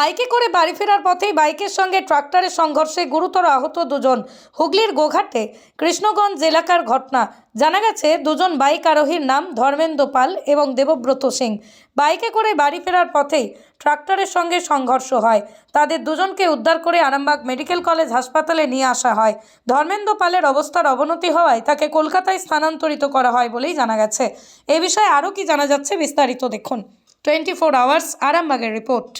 বাইকে করে বাড়ি ফেরার পথেই বাইকের সঙ্গে ট্রাক্টরের সংঘর্ষে গুরুতর আহত দুজন। হুগলির গোঘাটে কৃষ্ণগঞ্জ এলাকার ঘটনা। জানা গেছে দুজন বাইক আরোহীর নাম ধর্মেন্দ্র পাল এবং দেবব্রত সিং। বাইকে করে বাড়ি ফেরার পথেই ট্রাক্টরের সঙ্গে সংঘর্ষ হয়। তাদের দুজনকে উদ্ধার করে আরামবাগ মেডিকেল কলেজ হাসপাতালে নিয়ে আসা হয়। ধর্মেন্দ্র পালের অবস্থার অবনতি হওয়ায় তাকে কলকাতায় স্থানান্তরিত করা হয় বলেই জানা গেছে। এ বিষয়ে আরও কি জানা যাচ্ছে বিস্তারিত দেখুন 24 আওয়ার্স আরামবাগের রিপোর্ট।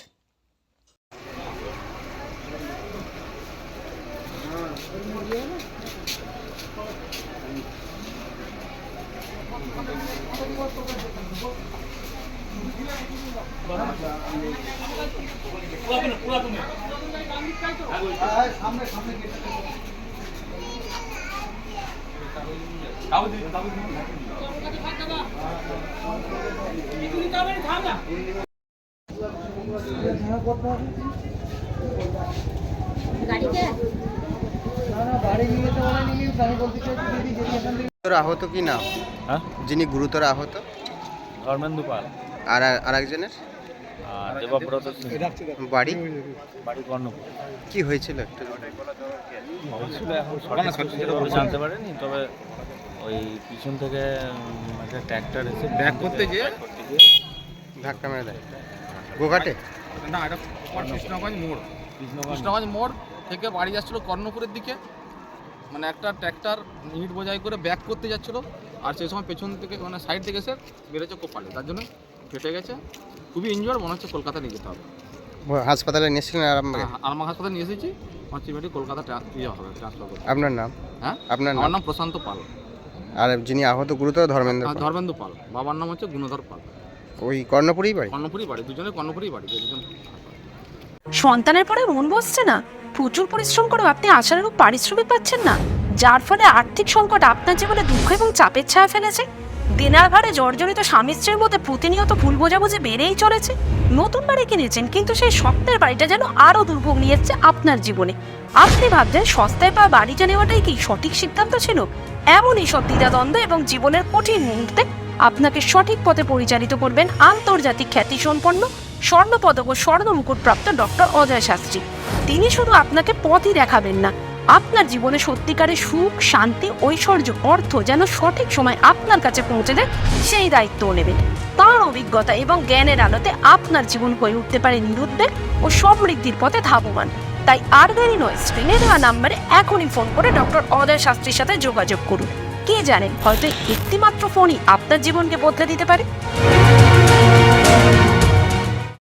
আহত কি নাম? হ্যাঁ, যিনি গুরুতর আহত ধর্মেন্দ্র পাল আর আরেকজনের আর দেবব্রত সিং। বাড়ি বাড়ি কর্ণপুর। কি হয়েছিল একটু? হয়েছিল এখন সঠিক জানতে পারেনি, তবে ওই পিছন থেকে একটা ট্র্যাক্টর এসে ব্যাক করতে গিয়ে ধাক্কা মেরে দেয় গোঘাটে। না, এটা কৃষ্ণগঞ্জ মোড় থেকে বাড়ি যাচ্ছিল কর্ণপুরের দিকে। মানে একটা ট্র্যাক্টর ইট বোঝাই করে ব্যাক করতে যাচ্ছিল, আর সেই সময় পেছন থেকে মানে সাইড থেকে এসে বেরোচ্ছে কোপালে, তার জন্য ফেটে গেছে। খুবই ইনজোর, মনে হচ্ছে কলকাতা নিয়ে যেতে হবে। হাসপাতালে নিয়েছিলেন আরামবাগে? আরামবাগ হাসপাতালে নিয়ে এসেছি, আলটিমেটলি কলকাতা হবে ট্রান্সফার করতে। আপনার নাম? হ্যাঁ, আপনার আমার নাম? নাম প্রশান্ত পাল। আর যিনি আহত গুরুতর ধর্মেন্দ্র পাল। ধর্মেন্দ্র পাল, বাবার নাম হচ্ছে গুণধর পাল। ওই কর্ণপুরেই বাড়ি? কর্ণপুরই বাড়ি, দুজনের কর্ণপুরই বাড়ি। দুজন সন্তানের পরে মন বসছে না, প্রচুর পরিশ্রম করেও আপনি আশানুরূপ পারিশ্রমিক পাচ্ছেন না, যার ফলে আর্থিক সংকট আপনার জীবনে দুঃখ এবং চাপের ছায়া ফেলেছে। দেনার ভারে জর্জরিত স্বামী স্ত্রীর মধ্যে প্রতিনিয়ত ভুল বোঝাবুঝি বেড়েই চলেছে। নতুন বাড়ি কিনেছেন, কিন্তু সেই স্বপ্নের বাড়িটা যেন আরও দুর্ভোগ নিয়ে এসছে আপনার জীবনে। আপনি ভাবছেন সস্তায় পাওয়া বাড়িটা নেওয়াটাই কি সঠিক সিদ্ধান্ত ছিল? এমনই সব দ্বিধাদ্বন্দ্ব এবং জীবনের কঠিন মুহূর্তে আপনাকে সঠিক পথে পরিচালিত করবেন আন্তর্জাতিক খ্যাতিসম্পন্ন স্বর্ণপদক ও স্বর্ণ মুকুটপ্রাপ্ত ডক্টর অজয় শাস্ত্রী। তিনি শুধু আপনাকে পথই দেখাবেন না, আপনার জীবনে সত্যিকারের সুখ, শান্তি, ঐশ্বর্য, অর্থ যেন সঠিক সময় আপনার কাছে পৌঁছে দেয় সেই দায়িত্বও নেবেন। তাঁর অভিজ্ঞতা এবং জ্ঞানের আলোতে আপনার জীবন হয়ে উঠতে পারে নিরুদ্বেগ ও সমৃদ্ধির পথে ধাবমান। তাই আর দেরি নয়, স্ক্রিনে দেওয়া নাম্বারে এখনই ফোন করে ডক্টর অজয় শাস্ত্রীর সাথে যোগাযোগ করুন। কে জানেন, হয়তো একটিমাত্র ফোনই আপনার জীবনকে বদলে দিতে পারে।